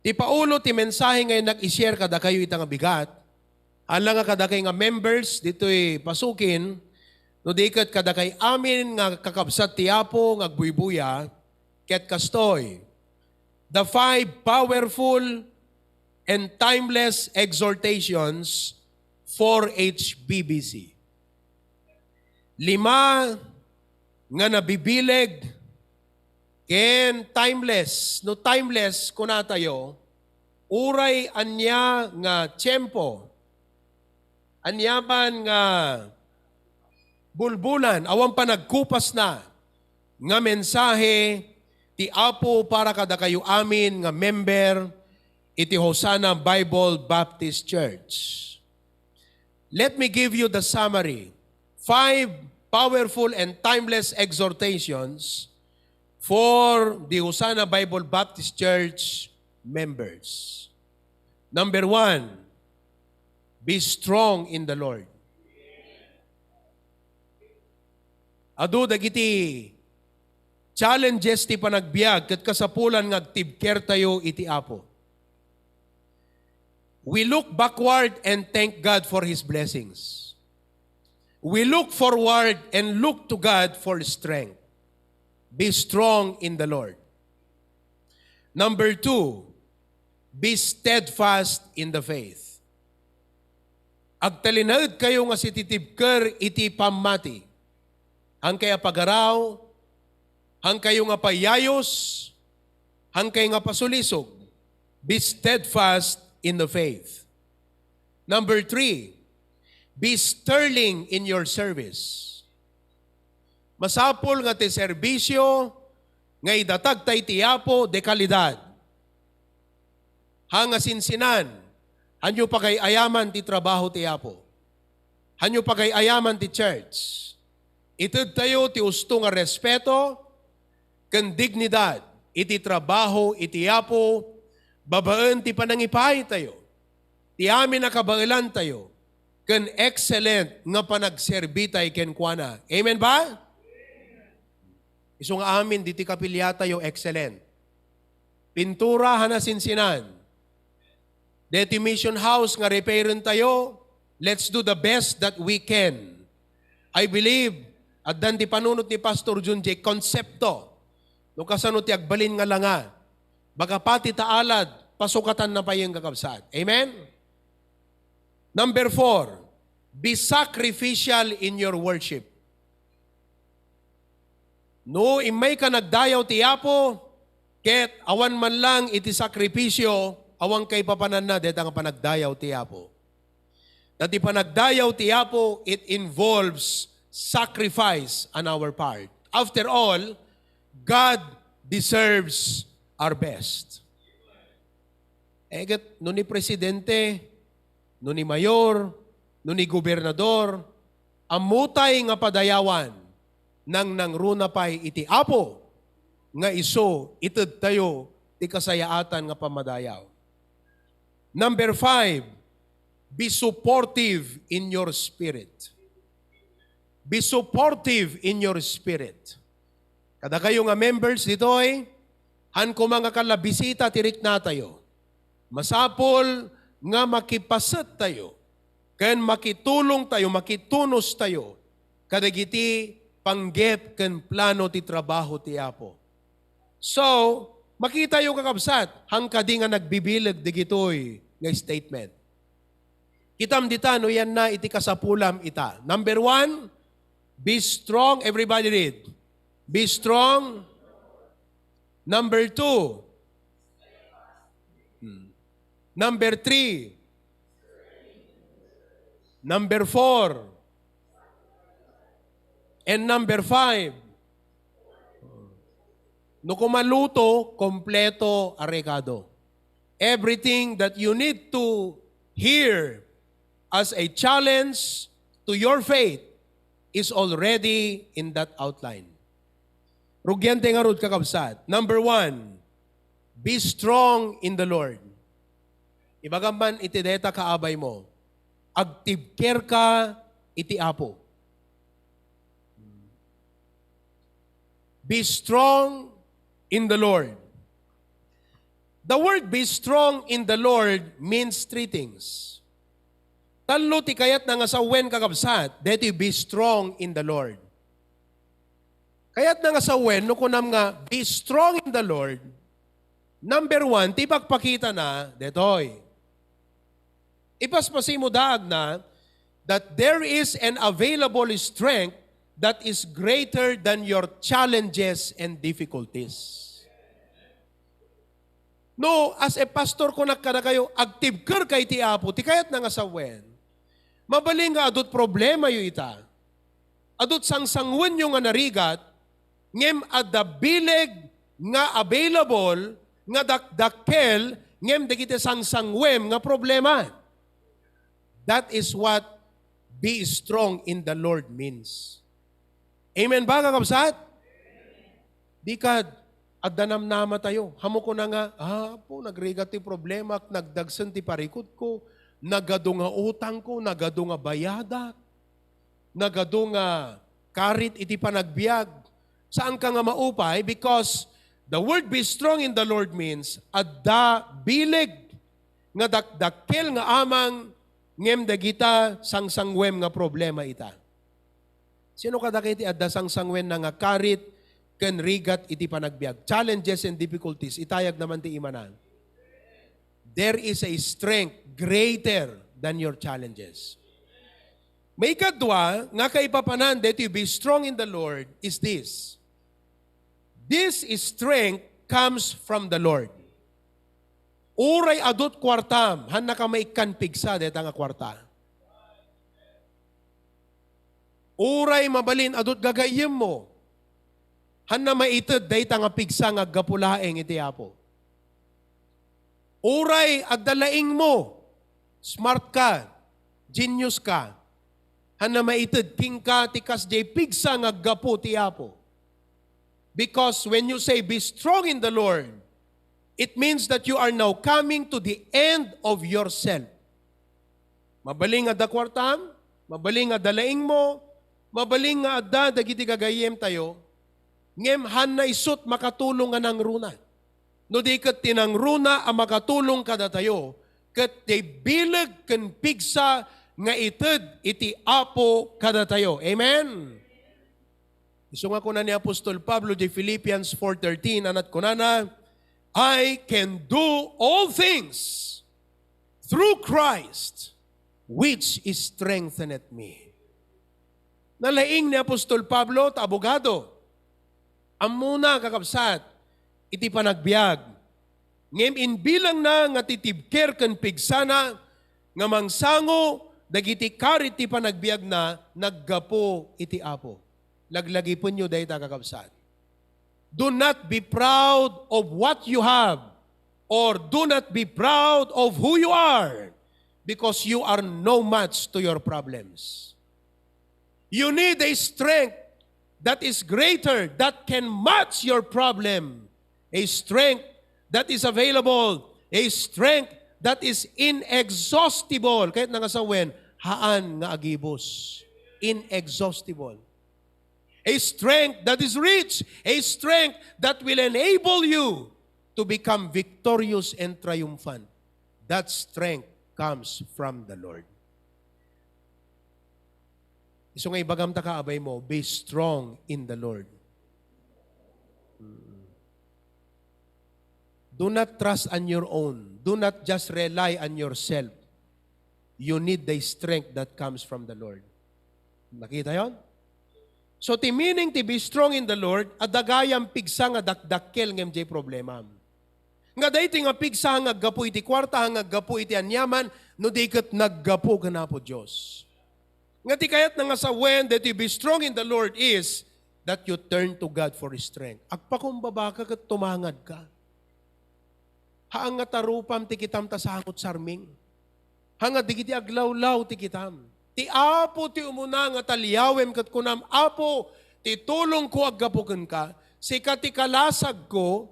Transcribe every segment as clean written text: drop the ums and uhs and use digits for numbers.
Ti paulo ti mensahe ngayon nag-i-share kada kayo itang bigat. Alang nga kada kay nga members dito'y pasukin, no dikat kada kay amin nga kakabsat ti Apo nga agbuy-buya, ket kastoy. The 5 powerful and timeless exhortations for HBBC. 5 nga nabibileg ken timeless. No timeless kuna tayo, uray anya nga tiyempo, anyaman nga bulbulan, awan pa nagkupas na nga mensahe ti Apo para kada kayo amin nga member iti Hosanna Bible Baptist Church. Let me give you the summary. 5 powerful and timeless exhortations for the Hosanna Bible Baptist Church members. Number 1, be strong in the Lord. Adu dagiti challenges ti panagbiag ket kasapulan nga agtibker tayo iti Apo. We look backward and thank God for His blessings. We look forward and look to God for strength. Be strong in the Lord. Number 2, be steadfast in the faith. Agtalinad kayo nga si titibker iti pamati. Hang kaya pagaraw, hang kayo nga payayos, hang kayo nga pasulisog. Be steadfast in the faith. Number 3, be sterling in your service. Masapol nga ti serbisyo, nga idatag tay ti Apo de kalidad. Hanga sinsinan, hanyo pa kay ayaman ti trabaho ti Apo. Hanyo pa kay ayaman ti church. Itud tayo ti usto nga respeto, ken dignidad, iti trabaho iti Apo, babaan ti panangipay tayo. Ti amin nakabailan tayo, ken excellent nga panagserbi tayo ken kuana. Amen ba? Iso nga amin, diti kapilya tayo excellent. Pintura hanasinsinan. Deti mission house nga repairen tayo, let's do the best that we can. I believe, at dan ti panunot ni Pastor Jun J. konsepto, no kasano ti agbalin nga langa, baka pati taalad, pasukatan na pa yung kakabsat. Amen? Number 4, be sacrificial in your worship. No, imay ka nagdayaw ti Apo, ket awan man lang iti sakripisyo, awan kay papanan na, det ang panagdayaw ti Apo. Dati panagdayaw ti Apo, it involves sacrifice on our part. After all, God deserves our best. Eget, no ni presidente, no ni mayor, no ni gobernador, amutay nga padayawan, nang nangruna pa'y iti Apo, nga iso, ited tayo, ti kasayaatan nga pamadayaw. Number 5, be supportive in your spirit. Be supportive in your spirit. Kada kayo nga members dito ay, han ko mga kalabisita tirik na tayo. Masapol nga makipaset tayo. Ken makitulong tayo, makitunos tayo. Kadagiti panggep ken plano ti trabaho ti Apo. So, makita yung kakabsat, hang kadi nga nagbibilag digitoy nga statement. Kitam dita, no yan na iti kasapulam ita. Number 1, be strong. Everybody read. Be strong. Number 2. Number 3. Number 4. And number 5. No kumaluto, kompleto arekado. Everything that you need to hear as a challenge to your faith is already in that outline. Rugyante nga rod kakabsat. Number 1, be strong in the Lord. Ibagamban iti deta kaabay mo. Agtibker ka iti Apo. Be strong in the Lord. The word be strong in the Lord means three things. Talo ti kayat na nga sa wen kakabsat, that you be strong in the Lord. Kayat na nga sa wen, no kunam nga, be strong in the Lord. Number one, ti pagpakita na, detoy. Ipaspasi mo daag na, that there is an available strength that is greater than your challenges and difficulties. No, as a pastor ko nakada kayo, active ker kay ti Apo, ti kayat na nga sa wen. Mabaling nga adot problema yu ita. Adot sangsangwen yung nga narigat, ngem adda bileg nga available, nga dakdakkel, ngem dagiti sangsangwem nga problema. That is what be strong in the Lord means. Amen ba, kakabsat? Di kad, at danamnama tayo. Hamo ko na nga, po, nagrigat ti problema, nagdagsan ti parikot ko, nagado nga utang ko, nagado nga bayada, nagado nga karit iti panagbiag. Saan ka nga maupay? Because the word be strong in the Lord means, adda bilig, nga dakdakkel nga amang, ngem dagita sangsangwem nga problema ita. Sino kadakiti adda sangsangwen na nga karit, ken rigat iti panagbiag. Challenges and difficulties, itayag naman ti imanan. There is a strength greater than your challenges. May kadwa, nga kaipapanan that you be strong in the Lord is this. This strength comes from the Lord. Uray adot kwartam, han na ka may kanpigsa deta nga kwarta. Uray mabalin adot gagayem mo, han na maited deta nga pigsa nga gapulaeng iti Apo. Uray agdalaing mo, smart ka, genius ka, han na maited king ka tikas jay pigsa nga gapu ti Apo. Because when you say be strong in the Lord, it means that you are now coming to the end of yourself. Mabaling nga da kwartam, mabaling nga dalaing mo, mabaling nga adda dagiti gagayem tayo, ngem han na isut makatulong nga ng runa. No di kat tinang runa ang makatulong kada tayo, kat di bilag ken pigsa nga ited iti Apo kada tayo. Amen? Iso nga kuna ni Apostol Pablo di Philippians 4:13, anat kunana, I can do all things through Christ, which is strengtheneth me. Nalaing ni Apostol Pablo, ta abogado. Amuna kakabsat, iti panagbiag. Ngem inbilang na nga titibker ken pigsana, nga mangsango, dagiti karit ti panagbiag na, naggapo iti Apo. Laglagi po nyo dahi ta kakabsat. Do not be proud of what you have, or do not be proud of who you are, because you are no match to your problems. You need a strength that is greater, that can match your problem. A strength that is available, a strength that is inexhaustible. Kahit nangasawen, haan nga agibos. Inexhaustible. A strength that is rich, a strength that will enable you to become victorious and triumphant. That strength comes from the Lord. Iso nga ibagam ta kaabay mo, be strong in the Lord. Do not trust on your own. Do not just rely on yourself. You need the strength that comes from the Lord. Nakita yon? So, ti meaning ti be strong in the Lord, adagayang pigsa nga dakdakkel ng MJ problema. Nga dahi nga pigsa nga gapu iti kwarta, nga gapu iti anyaman, no di kat naggapu ka na po Diyos. Nga ti kayat nga sa when that you be strong in the Lord is that you turn to God for strength. Agpakumbaba ka kat tumangad ka. Haang nga tarupam ti kitam ta sangot sarming. Hanga di kiti aglawlaw ti kitam. Ti Apo ti umuna nga taliyawem kat kunam, Apo, ti tulong ko aggapuken ka, sika ti kalasag ko,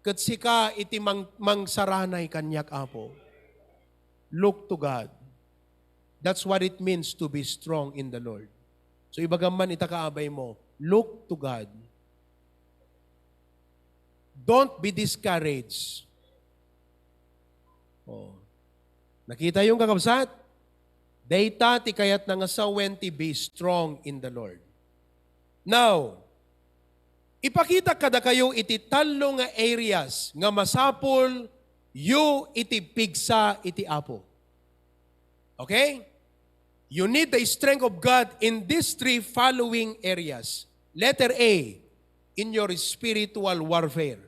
kat sika iti mangsaranay kanyak Apo. Look to God. That's what it means to be strong in the Lord. So ibagaman itakaabay mo, look to God. Don't be discouraged. Oh. Nakita yung kakabsat? Data ti kayat na nga sawen ti be strong in the Lord. Now, ipakita kada kayo iti talo nga areas nga masapol you iti pigsa iti Apo. Okay? You need the strength of God in these three following areas. Letter A, in your spiritual warfare.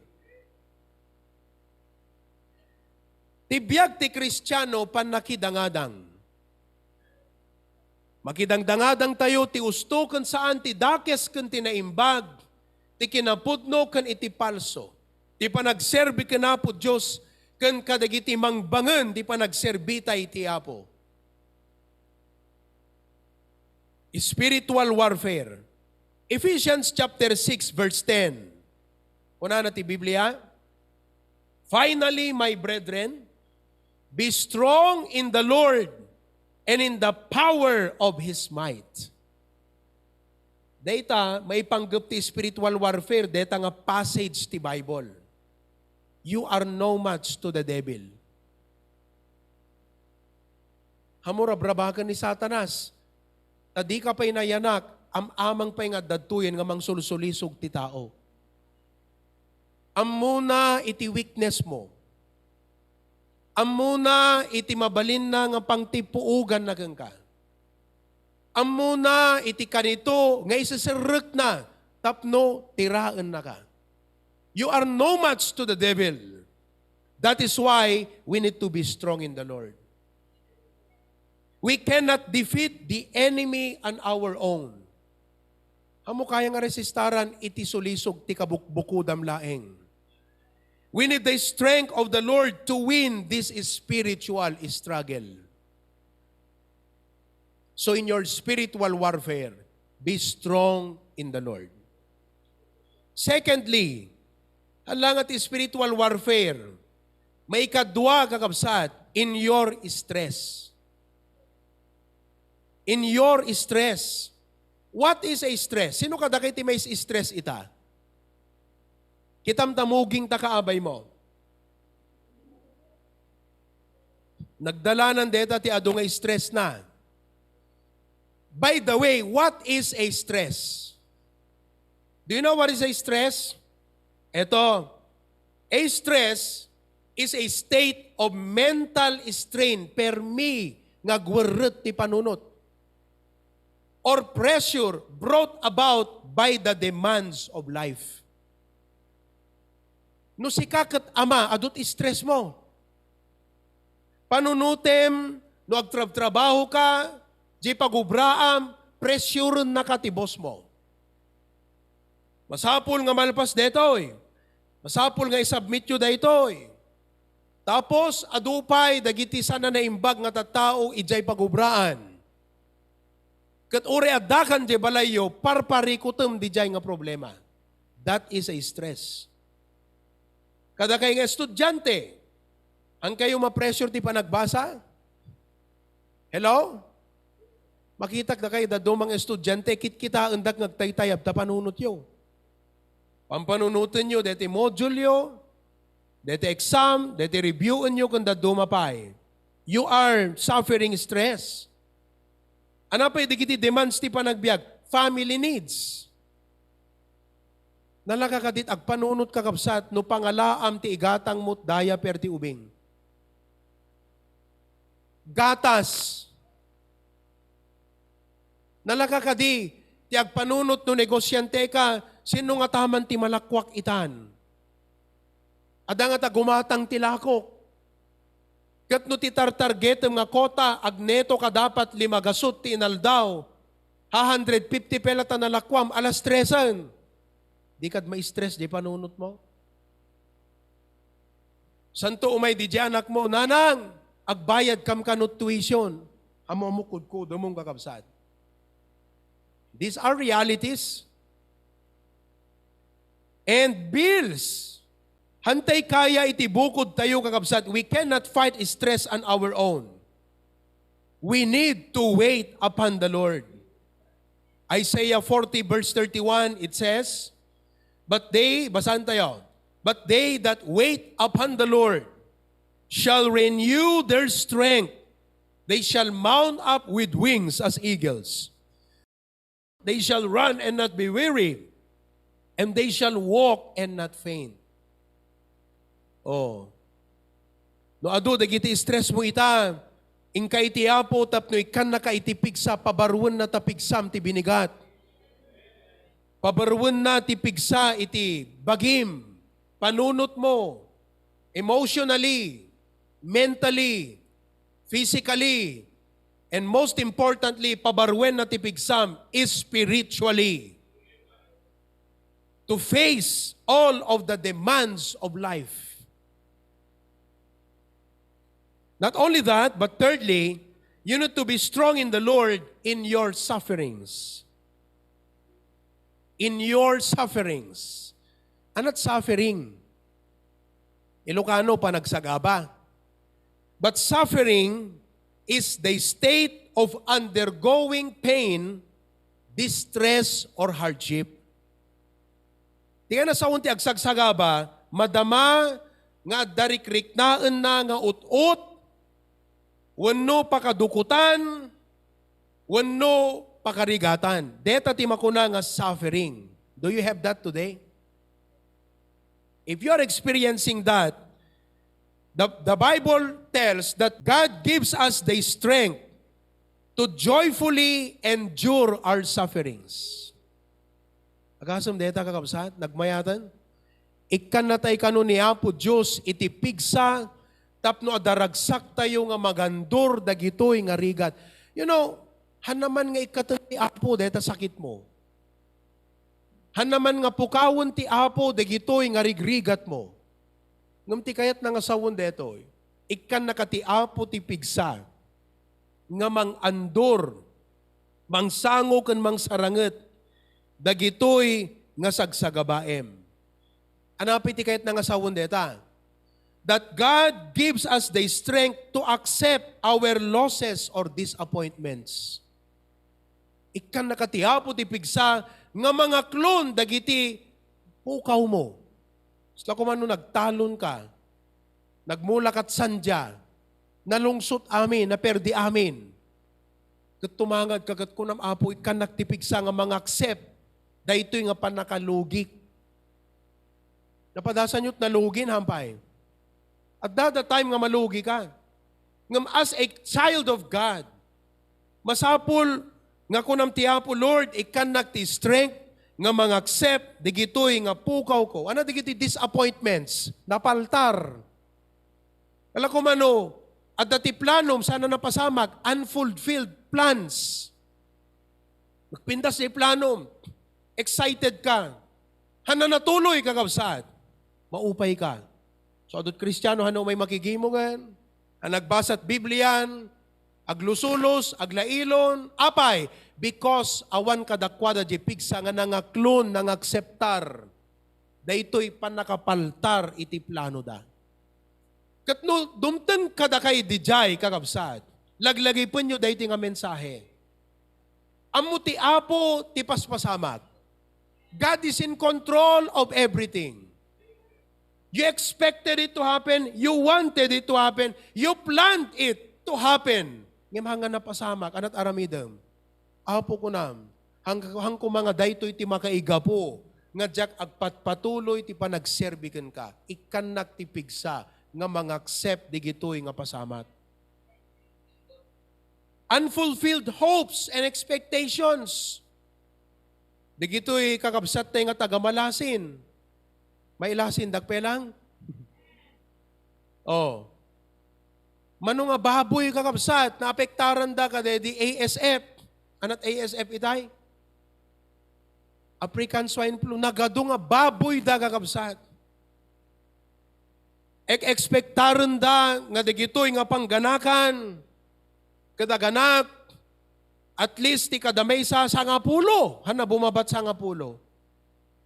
Tibiyag ti Kristiyano panakidangadang. Makidangdangadang tayo ti usto kan saan ti dakes kan tinaimbag, ti kinapudno kan iti palso. Ti panagserbi kan Apo Diyos, kan kadagiti mangbangen, ti panagserbi tayo ti Apo. Spiritual warfare. Ephesians chapter 6 verse 10. Una na ti Biblia. Finally, my brethren, be strong in the Lord and in the power of His might. Data, may panggap ti spiritual warfare, data nga passage ti Bible. You are no match to the devil. Hamura brabakan ni Satanas. Tadi ka pa'y nayanak, amang pa'y nga dadtuyen nga mang sulsulisog ti tao. Amuna iti weakness mo. Amuna iti mabalin na nga pangtipuugan na kang ka. Amuna iti kanito nga isasirek na tapno tiraan na ka. You are no match to the devil. That is why we need to be strong in the Lord. We cannot defeat the enemy on our own. Amo kaya nga resistaran iti sulisog ti kabukbukudam laeng. We need the strength of the Lord to win this spiritual struggle. So in your spiritual warfare, be strong in the Lord. Secondly, halangat spiritual warfare, may kadwa kakabsat in your stress. In your stress. What is a stress? Sino kada kay ti may stress ita? Kitamtamuging takaabay mo. Nagdalanan deta ti adu nga stress na. By the way, what is a stress? Do you know what is a stress? Ito, a stress is a state of mental strain permi nga gwerret ti panunot or pressure brought about by the demands of life. No si kakat ama, adot stress mo. Panunutem, no agtrabaho ka, di pagubraam, pressure na ka ti boss mo. Masapul nga malpas detoy. Masapul nga isubmit yu daytoy. Tapos, adupay, dagiti sana na imbag nga tattao, ijay pagubraan. Kat uri adakan di balayo, parparikutem di jay nga problema. That is a stress. Kada kayo nga estudyante, ang kayo ma-pressure ti panagbasa? Hello? Makitak na kayo dadong mga estudyante, kit-kita endak nagtaytayab ta panunot yo. Pampanunutin nyo, deti module yo, deti exam, deti reviewin nyo kung dadong mapay. You are suffering stress. Ano pa kiti demands ti panagbiag? Family needs. Nalakakadit agpanunot kakapsat no pangalaam ti igatang mo't daya per ti ubing. Gatas. Nalakakadi ti agpanunot no negosyante ka sino nga taman ti malakwak itan. Ada nga ta gumatang tilakok. Kat no ti tartargetem nga kota agneto ka dapat limagasot ti inaldaw. 150 pelata na lakwam alas 3. Di kad ma-stress, di panunot mo. Santo umay di anak mo, nanang, agbayad kam kanot tuition. Amo mo kudkud mong kakabsat. These are realities. And bills. Hantay kaya itibukod tayo kakabsat. We cannot fight stress on our own. We need to wait upon the Lord. Isaiah 40 verse 31, it says, basahan tayo, but they that wait upon the Lord shall renew their strength. They shall mount up with wings as eagles. They shall run and not be weary, and they shall walk and not faint. Oh. No adu dagiti stress mo ita, ingka iti apo tapno ikan naka iti pigsa pabaruan na tapigsam ti binigat. Pabaruan na ti pigsa iti bagim, panunot mo, emotionally, mentally, physically, and most importantly, pabarwen na tipigsam is spiritually. To face all of the demands of life. Not only that, but thirdly, you need to be strong in the Lord in your sufferings. In your sufferings. Anat suffering? Ilocano pa nagsagaba. But suffering is the state of undergoing pain, distress, or hardship. Tingnan na sa unti agsagsagaba, madama nga darikriknaan na nga ut-ut, wano pakadukutan, wano pakarigatan. Deta timakuna nga suffering. Do you have that today? If you are experiencing that, the Bible tells that God gives us the strength to joyfully endure our sufferings. Agasam deta kakabsat, nagmayatan. Ikan na tayo kanu ni Apo Diyos, itipigsa, tapno adaragsak tayo nga magandur, dagitoy nga rigat. You know, hanaman nga ikatan ni Apo, deta sakit mo. Hanaman nga pukawon ti Apo, dagitoy nga rigrigat mo. Ngam ti kayat nga sawon deto, ikan nakati Apo ti pigsa, nga mang andor, mang sango kan mang saranget, dagitoy nga sagsagabaem. Anapit ti kayat nga sawon deta, that God gives us the strength to accept our losses or disappointments. Ikan nakati Apo ti pigsa, nga mga klon dagiti pukaw mo. Sila kumano nagtalon ka, nagmulakat sandya, nalungsot amin, naperdi amin. Kat tumangad kagat ko ng Apo, ikan nagtipigsa nga mga accept, dahito nga panakalugik. Napadasan nyo't nalugin, hampay. At that time nga malugi ka. Ngam as a child of God, masapul nga kunam ti Apo, Lord, ikan nagti strength, nga mga accept, digitoy nga pukaw ko. Ano digiti disappointments? Napaltar. Alam ko mano, at dati planom, sana napasamag, unfulfilled plans. Magpindas ni planom, excited ka. Hana natuloy kakabsat, maupay ka. So adot Kristiyano, hano may makigimongan, ang nagbasat Biblian, aglusulos, aglailon, apay, because awan kadakwada di pigsa nga nangaklon, nangakceptar, da ito'y panakapaltar iti plano da. Katno, dumten kada kay dijay kakabsat, laglagay po nyo da iti nga mensahe. Amo ti Apo, ti paspasamat. God is in control of everything. You expected it to happen, you wanted it to happen, you planned it to happen. Ngimhangan na pasamak, anat aramidem. Apo ko nam, hang ko mga daytoy ti makaiga po, nga jak agpatpatuloy ti panagserbikan ka, ikan nagtipigsa, nga mga accept digitoy nga pasamat. Unfulfilled hopes and expectations. Digitoy kakabsat tayo nga tagamalasin. May ilasin, dagpelang? Oh. Mano nga baboy kakabsat, naapektaran da ka di ASF. Anat ASF itay? African swine flu. Nagado nga baboy da kakabsat. Ekspektaran da nga digitoy nga pangganakan. Kadaganak. At least ti kadamay sa sangapulo. Hana bumabat sangapulo.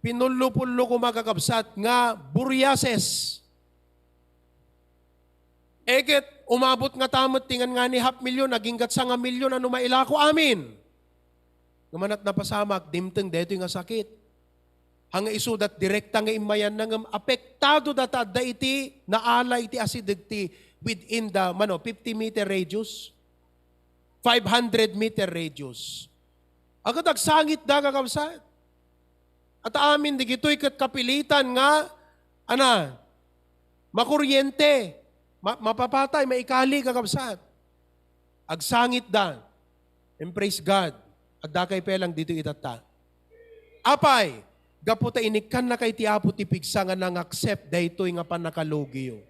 Pinulo-pulo ko makakabsat nga buriases. Eket umabot nga tamot tingan nga ni 500,000, naging gat 1,000,000 ano mailako amin. Ngamanat na pasamak, dimteng deto nga sakit. Hanga isudat direkta nga imayan nga apektado data da iti naala iti asideg ti within the 50-meter radius, 500-meter radius. Agad agsangit da kakabsat. At amin di gito'y kapilitan nga, makuryente, mapapatay, maikali kakabsat. Agsangit da. And praise God. At dakay pelang dito itata. Apay, gaputa inikan na kay ti Apo ti pigsa nga nang accept daytoy nga panakalugiyo.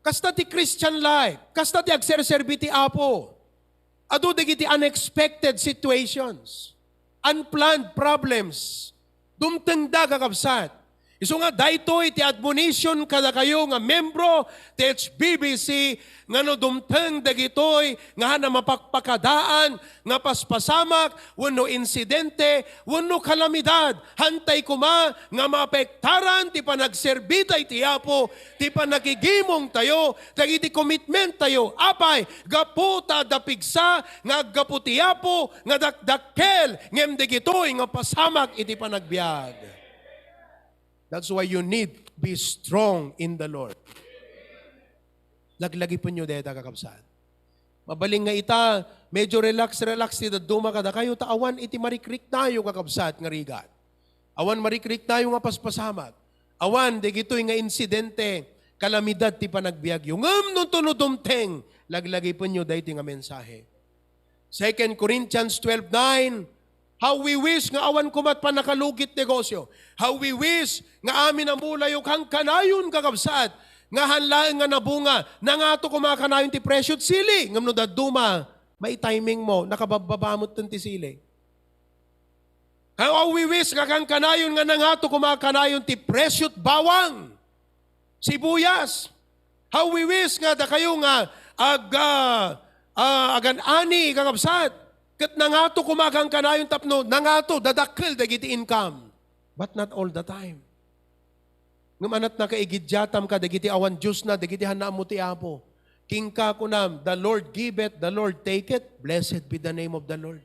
Kasta ti Christian life, kasta ti agserserbi ti Apo. Adu digiti unexpected situations, unplanned problems, dumtengda kakabsat. Iso nga daytoy ti admonition kada kayo nga membro ti HBBC nga no dumteng dagitoy nga na mapakpakadaan nga paspasamak wenno insidente wenno kalamidad hantay kuma nga maapektaran ti panagserbita iti Apo ti panagigimong tayo dagiti commitment tayo apay gaputa dapigsa nga gapu ti Apo nga dakdakkel ngem dagitoy nga pasamak iti panagbiag. That's why you need be strong in the Lord. Laglagi po nyo deta kakabsat. Mabaling nga ita, medyo relax ti daduma kada kayo, taawan iti marikrik tayo kakabsat nga rigat. Awan marikrik tayo nga paspasamat. Awan, di gito'y nga insidente, kalamidad ti panagbiag yung nung tunudumteng, laglagi po nyo dahiti nga mensahe. 2 Corinthians 12:9, how we wish nga awan kumat pa nakalugit negosyo. How we wish nga amin ang mula yung kang kanayon kakabsat. Nga hanlaan nga nabunga. Nga ato kumakanayon ti presyot sili. Nga mnudad duma, may timing mo, nakababamot ng ti sili. How we wish nga kang kanayon nga nga ato kumakanayon ti presyot bawang. Sibuyas. How we wish nga da kayo nga agan-ani kakabsat. Kat nangato kumagang kanayon tapno, nangato dadakkel dagiti income. But not all the time. Ngamanat na kaigidyatam ka, dagiti awan Diyos na, dagiti hanaam mo ti Apo. King ka kunam, the Lord give it, the Lord take it, blessed be the name of the Lord.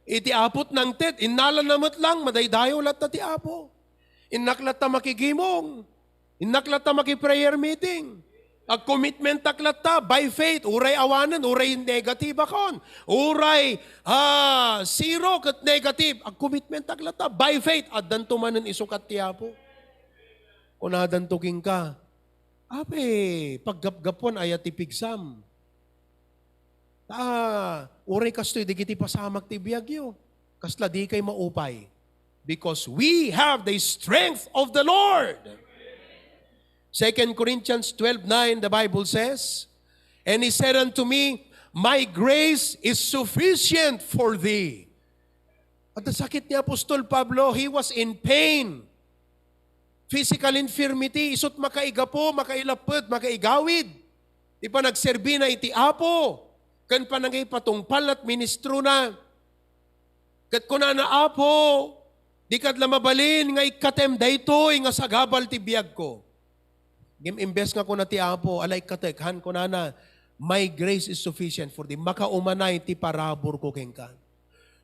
Iti apot ng tet, inalan namot lang, madaydayo lat na ti Apo. Inaklat na makigimong, inaklat na makiprayer meeting. Ag commitment taklat ta by faith, uray awanan, uray negative akon. Uray zero kat negative. Ag commitment taklat ta by faith, addan tumanen isukat ti Apo. Kung adan tuking ka, ape, paggapgapon ayat ti pigsam. Uray kastoy, di kiti pasamak ti biyagyo. Kasla di kay maupay. Because we have the strength of the Lord. 2 Corinthians 12:9, the Bible says, and he said unto me, my grace is sufficient for thee. At ang sakit ni Apostol Pablo, he was in pain. Physical infirmity, isot makaigapo, makailapod, makaigawid. Di pa nagserbi na iti Apo. Kan pa nangay patungpal at ministro na. Kat kuna na Apo, di kat lamabalin nga ikatem daytoy nga sagabal ti biyag ko. Imbes nga ko na ti Apo, alay katekhan ko na, my grace is sufficient for thee. Makaumanay ti parabor ko kengkan.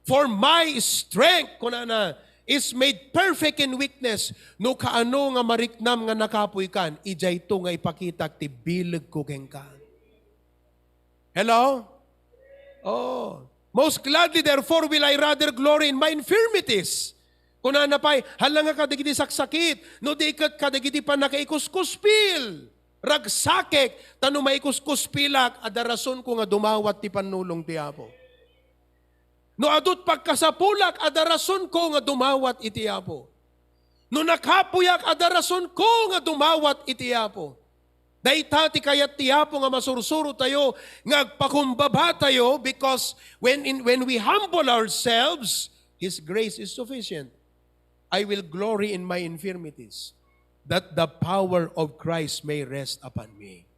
For my strength ko na, is made perfect in weakness. No kaano nga mariknam nga nakapoy kan, ijay to nga ipakita ti bilag ko kengkan. Hello? Oh. Most gladly therefore will I rather glory in my infirmities. Kung nanapay, halang nga kadagiti saksakit, no di ikat kadagiti pa nakaikuskuspil. Ragsakek, tano maikuskuspilak, adarason ko nga dumawat ti panulong ti Apo. No adut pagkasapulak, adarason ko nga dumawat iti Apo. No nakapuyak, adarason ko nga dumawat iti Apo. Dayta ti kayat ti Apo nga masursuro tayo, nga agpakumbaba tayo, because when we humble ourselves, His grace is sufficient. I will glory in my infirmities, that the power of Christ may rest upon me.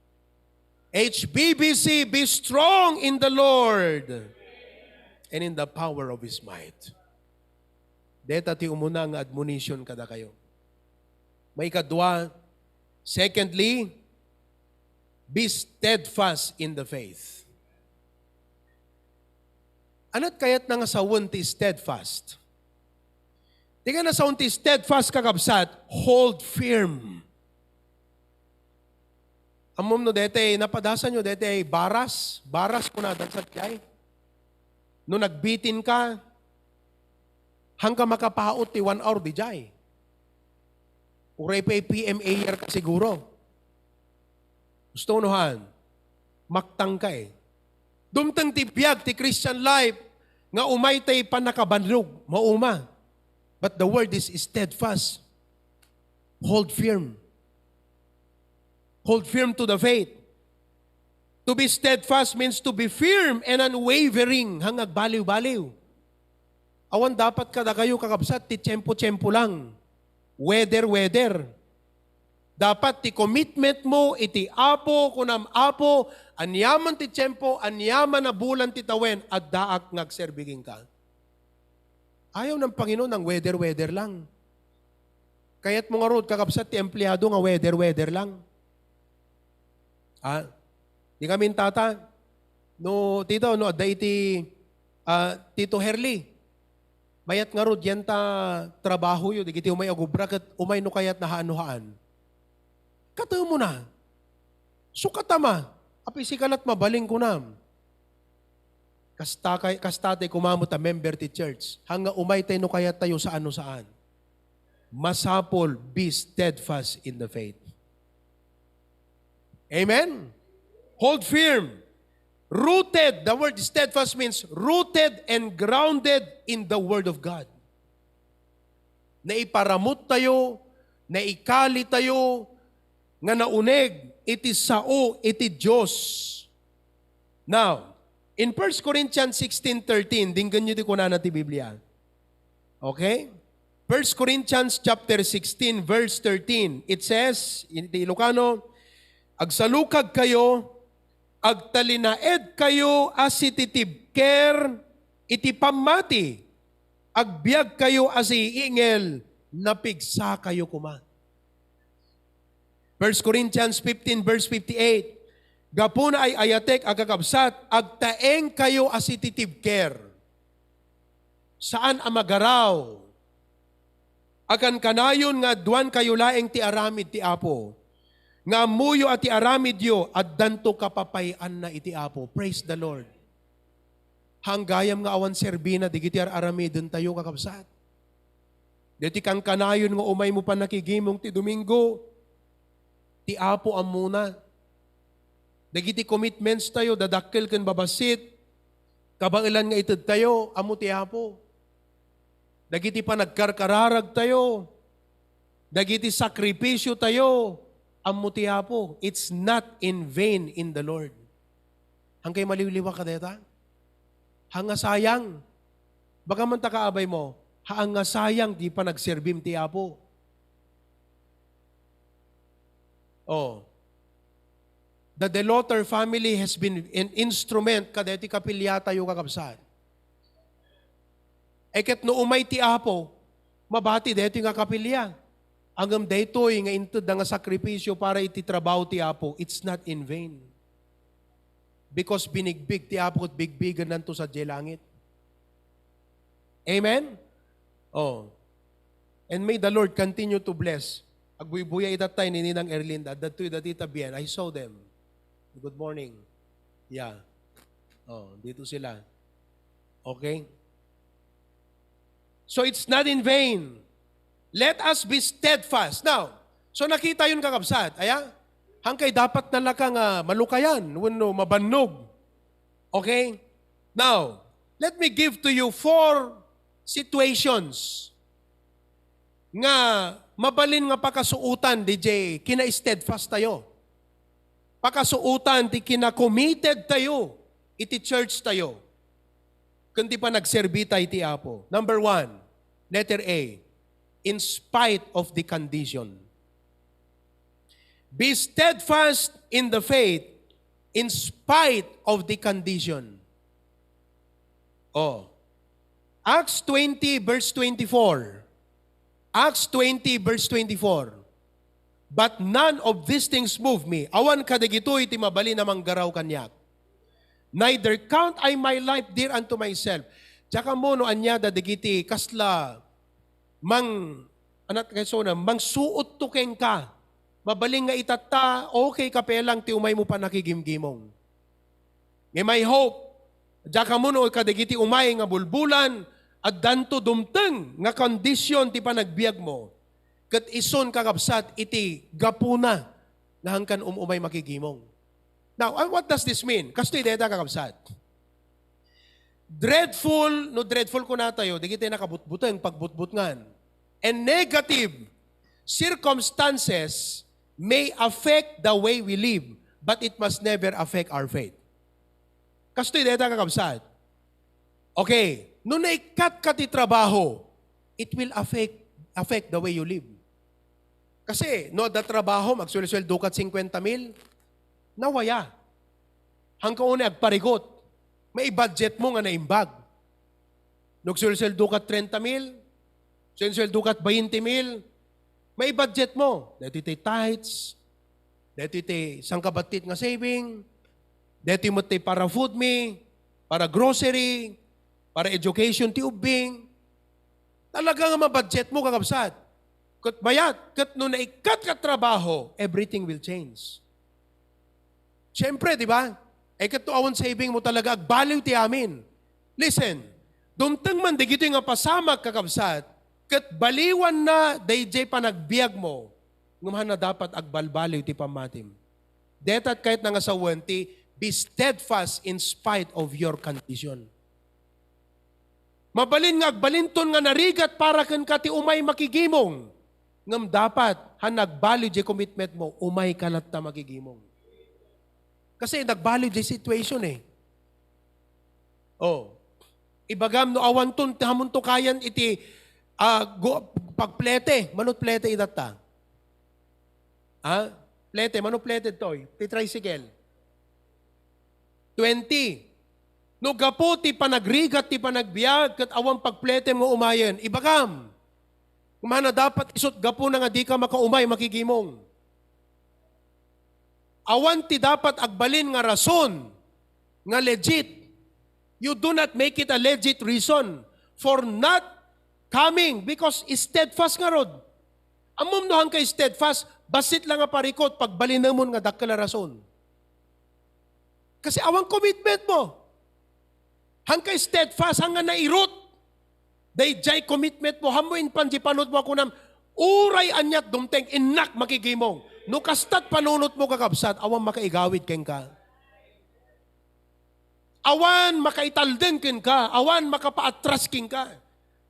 HBBC, be strong in the Lord and in the power of His might. Deta ti umuna nga admonition kada kayo. May kadwa, secondly, be steadfast in the faith. Anat kayat nga sawon ti steadfast? Di ka na sa unti steadfast kakabsat, hold firm. Amom no dete, napadasan nyo dete, baras ko na dansat jay. No nagbitin ka, hanggang makapaot ti 1 hour di jay. Uray pa PMA year ka siguro. Gusto unuhan, maktang ka eh. Dumtang ti biyag ti Christian life, nga umay tay panakabanlog, mauma. But the word is steadfast. Hold firm. Hold firm to the faith. To be steadfast means to be firm and unwavering, hangag baliw-baliw. Awan dapat kada kayo kakabsat, ti tiyempo-tiyempo lang. Weather. Dapat ti commitment mo, iti apo, kunam apo, anyaman ti tiyempo, anyaman na bulan ti tawen, at daak ngagserbiging ka. Ayaw ng Panginoon ng weather lang. Kaya't mga road, kakabsat ti empleyado nga weather lang. Di kami tata, no, tito, no, adda iti, Tito Herli, mayat nga road, yan ta trabaho yun, di kiti umay agubra, kat umay no kayat na haanuhaan. Kataw mo na. Sukatama. Apisikalat mabaling ko na. Kastate kumamot a member ti church. Hanga umay tayo no kayat tayo sa ano saan. Masapol, be steadfast in the faith. Amen? Hold firm. Rooted. The word steadfast means rooted and grounded in the Word of God. Naiparamot tayo, naikali tayo, nga nauneg, iti sao, iti Diyos. Now, in 1 Corinthians 16:13, dinggan nyo di ko na ti Biblia. Okay? 1 Corinthians chapter 16, verse 13, it says, in Ilocano, agsalukag kayo, agtalinaed kayo as iti tibker, iti pamati, agbiag kayo as iingel, napigsa kayo kuma. 1 Corinthians 15 verse 58, gapuna ay ayatek agakabsat, agtaeng kayo as iti tibker. Saan amagaraw? Akan kanayon nga duan kayo laeng ti aramid ti Apo. Nga muyo at ti aramid yo, at danto kapapayan na iti Apo. Praise the Lord. Hanggayam nga awan serbina, digiti aramidon tayo kakabsat. Diti kang kanayon nga umay mo pa nakigimong ti Domingo, ti Apo amuna. Dagiti commitments tayo, dadakkel ken babasit, kabailan nga ited tayo, amo ti Apo. Dagiti pa nagkarkararag tayo, dagiti sakripisyo tayo, amo ti Apo. It's not in vain in the Lord. Hangkay maliliwa ka deta? Hanga sayang. Baka man takaabay mo, hanga sayang di pa nagserbim ti Apo. Oh. The Delotter family has been an instrument kadeti kapilyata yung kakabsat. Eket no umay ti Apo, mabati deti nga kapilya. Angam daytoy nga inted nga sakripisyo para iti trabaho ti Apo, it's not in vain. Because binigbig ti Apo at bigbigan nanto sa langit. Amen? Oh. And may the Lord continue to bless. Agbuy-buya itatay ni Ninang Erlinda, dato'y datita bien, I saw them. Good morning. Yeah. Oh, dito sila. Okay? So it's not in vain. Let us be steadfast. Now, so nakita yun kakabsat. Aya? Hangkay dapat na lakang malukayan, wano mabannog. Okay? Now, let me give to you 4 situations nga mabalin nga pakasuutan, DJ, kina-steadfast tayo. Pakasuutan, di kina-committed tayo, iti church tayo. Kundi pa nagserbi tayo iti Apo. Number 1, letter A, in spite of the condition. Be steadfast in the faith in spite of the condition. Oh. Acts 20 verse 24. Acts 20 verse 24. But none of these things move me. Awan kadagito iti mabali namang garaw kanyak. Neither count I my life dear unto myself. Tsaka mo no anya dadagiti kasla mang anat kayso na mang suot to ken ka Mabaling nga itata, okay kapelang ti umay mo pa nakigimgimong. Ngay may hope, diya ka mo no kadigiti umay nga bulbulan, at danto dumteng nga kondisyon ti panagbiag mo, kat ison kakabsat iti gapuna nga hangkan umay makigimong. Now, what does this mean? Kastoy deta kakabsat. Dreadful ko na tayo, di kita nakabutbuteng pagbutbutngan. And negative circumstances may affect the way we live, but it must never affect our faith. Kastoy deta kakabsat. Okay, nung naikat ka ti trabaho, it will affect the way you live. Kasi, no, da trabaho, magsulisweldo kat 50,000, nawaya. Hanggang una, agparigot. May budget mo nga naimbag. Nagsulisweldo kat 30,000, sulisweldo kat 20,000, may budget mo. Dito iti tithes, dito iti sangkabatit nga saving, dito mo iti para food me, para grocery, para education ti ubing. Talaga nga mabudget mo kakabsat. Kat bayat, kat no naikat ka trabaho, everything will change. Siyempre, di ba? Kat to awon saving mo talaga, agbaliw ti amin. Listen, dumtang man, di gito nga pasamag kakabsat, kat baliwan na dayjay panagbiag mo, ngumahan na dapat agbalbaliw ti pamatim. Detat kahit nga sawan ti, be steadfast in spite of your condition. Mabalin nga agbalinton nga narigat para kan ka ti umay makigimong. Ngam dapat, nagbaliw di commitment mo, umay kalat na makigimong. Kasi nagbaliw di situation eh. Oh. Ibagam no awanton, hamon to kayan iti pagplete, manot plete idata. Plete, manot plete toy, ti tricycle. 20. No gapo ti panagrigat ti panagbiag kat awang pagplete mo umayen, ibagam. Kumana dapat isot gapo na nga di ka makaumay makigimong. Awan ti dapat agbalin nga rason nga legit. You do not make it a legit reason for not coming because steadfast nga rod. Amom no hang kay steadfast, basit lang nga parikot pagbalin namon nga dakkel rason. Kasi awang commitment mo. Hang kay steadfast, hang nga nairot. Dayjay commitment mo, hamuin panjipanot mo ako nam, uray anyat dumteng, inak makigimong. No kastat panunot mo kakabsat, awan makaigawid ken ka. Awan makaitalden ken ka, awan makapaatras ken ka.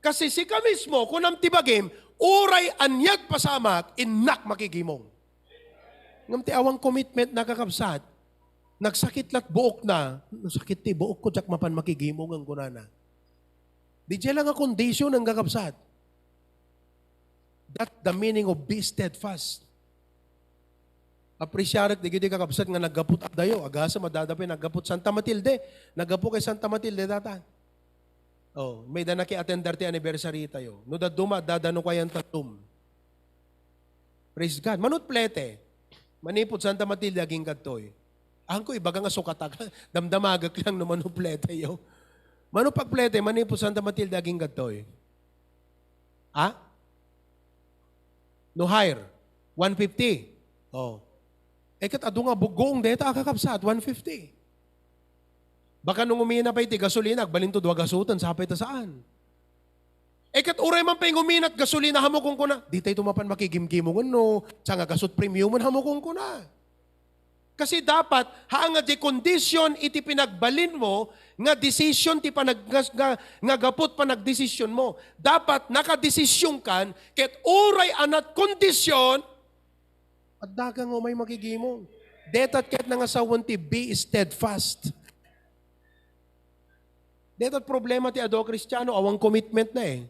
Kasi si ka mismo, kunam tibagim, uray anyat pasamak, inak makigimong. Ngam ti awang commitment na kakabsat, nagsakit lat buok na, sakit ti buok ko jak mapan makigimong ang kunana. Di dyan lang ang condition ng kakabsat. That's the meaning of be steadfast. Aprisyarak di giti kakabsat nga naggapot dayo, agasa madadapin, naggapot Santa Matilde, naggapo kay Santa Matilde data. Oh, may dana kay attender ti anniversary tayo. No daduma, dadano kayan tatum. Praise God. Manut plete, manipod Santa Matilde aging kadtoy. Ang ko ibaga nga sukatag, damdamagak lang no manut plete yo. Mano pagplete, manipod Santa Matilde aging kadtoy. No hire, 150. Oh. Kat ado nga bugong deta kakabsat, 150. Baka nung umina pa iti gasolina, agbalin to dua gasutan, sapay ta saan. Kat uray man pa yung uminat gasolina, hamukong ko na. Di tayo tumapan makigimgimongon no, sa nga gasot premium, hamukong ko na. Kasi dapat, haanga di kondisyon iti pinagbalin mo, nga desisyon ti nga gapot panagdesisyon mo. Dapat nakadesisyon kan, ket uray anat kondisyon, at dagang may makigimong. Detat ket nga sawan ti be steadfast. Detat problema ti ado Kristiyano, awang commitment na eh.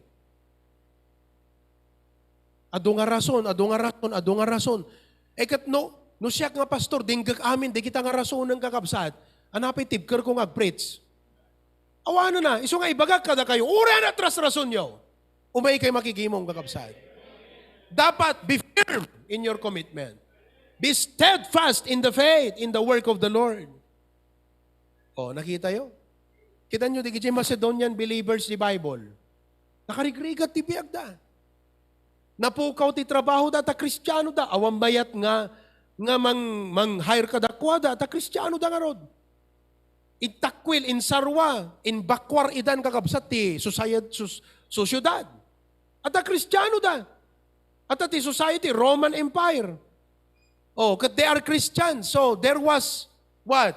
Ado nga rason. Ket no siya nga pastor, dinggag amin, di kita nga rason ng kakabsat, anapay tibker kong ag-preach. Awana na, iso nga ibagag kada kayo, ura na atras rason nyo. Umay kayo makigimong kakabsat. Dapat be firm in your commitment. Be steadfast in the faith, in the work of the Lord. Oh, nakita yo? Kita nyo, di Macedonian believers di Bible. Nakarigrigat ti biag da. Napukaw ti trabaho da, ta Kristiyano da. Awang bayat nga mang-hire ka da kwa da, ta Kristiyano da nga rod. Itakwil, in sarwa, in bakwar idan kakabsat ti sosyudad. At ta Kristiyano da. At ti society, Roman Empire. Oh, kat they are Christians. So there was, what?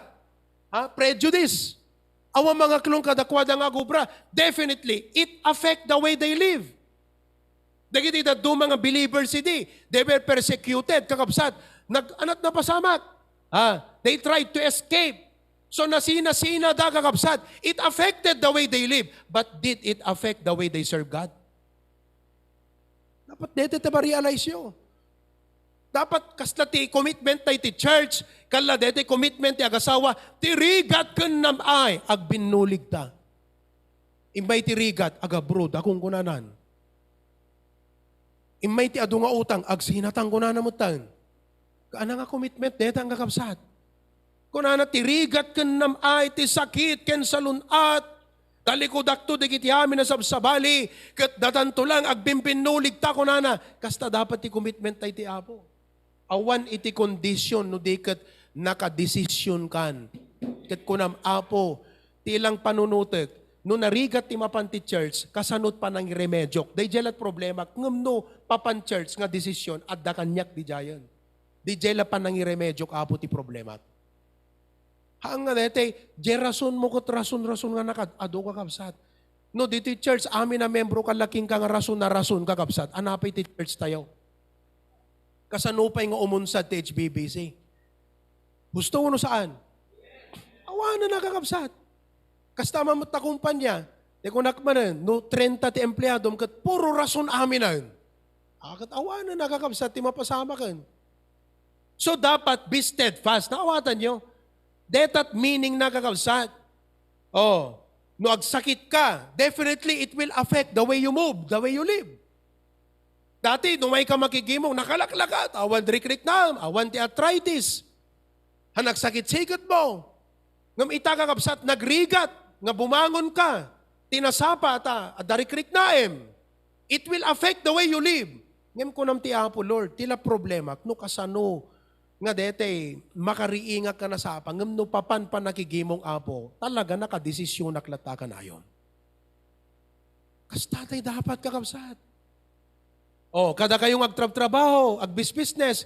Prejudice. Awang mga klong kadakwada nga gubra, definitely, it affect the way they live. Dagiti da do mga believers hindi, they were persecuted, kakabsat, nag-anat na pasamak. They tried to escape. So nasina-sina da kakabsat. It affected the way they live. But did it affect the way they serve God? Dapat dito tayo realize yun. Dapat kasla ti commitment tayo ti church, kala dito commitment ti agasawa, tirigat kan nam ay, ag binulig ta. Imay tirigat, aga bro, akong kunanan. Imay ti adu nga utang, ag sinatang kunanan mo tan. Kaana nga commitment, dito ang kakabsat. Kunana tirigat kan nam ay, ti sakit ken salunat, talikodak to, digiti amin na sabsabali, kat datanto lang, ag bimbinulig ta kunana. Kasta dapat ti commitment tayo ti Apo. Awan iti kondisyon no di kat nakadesisyon kan. Kat kunam Apo, ti ilang panunutek, no narigat ti mapan ti church, kasanot pa ng remedyo. Day jelat problema, ngam no papan church nga desisyon, at da kanyak di jayan. Di jela pa ng remedyo, Apo ti problema. Hang nga dete, rason mo kat rason nga nakad, ado kakabsat. No, dito church, amin na membro kalaking ka nga rason na rason kakabsat, anapay ti church tayo. Kasanupay nga umunsad ti HBBC. Gusto mo no saan? Awanan na kakabsat. Kastama mo ta kumpanya, di ko nakmanan, no 30 ti empleyado, kat puro rason amin na. Kat awanan na kakabsat, ti mapasama kan. So dapat be steadfast. Naawatan nyo? Detat meaning na kakabsat. Oh, no agsakit ka, definitely it will affect the way you move, the way you live. Dati, nung may ka makigimong, nakalaklakat, awan rikrik na, awan ti arthritis. Nagsakit-sikit mo. Ngam itakakabsat, nagrigat, nga bumangon ka, tinasapa ta, at darikrik naem. It will affect the way you live. Ngam ko nam ti Apo, Lord, tila problema, no kasano, nga dete, makariinga ka na sapa, ngam no papan pa nakigimong Apo, talaga nakadesisyon naklata ka na ayon. Kastatay dapat kakabsat. Oh, kada kayong agtrabaho, agbis-business,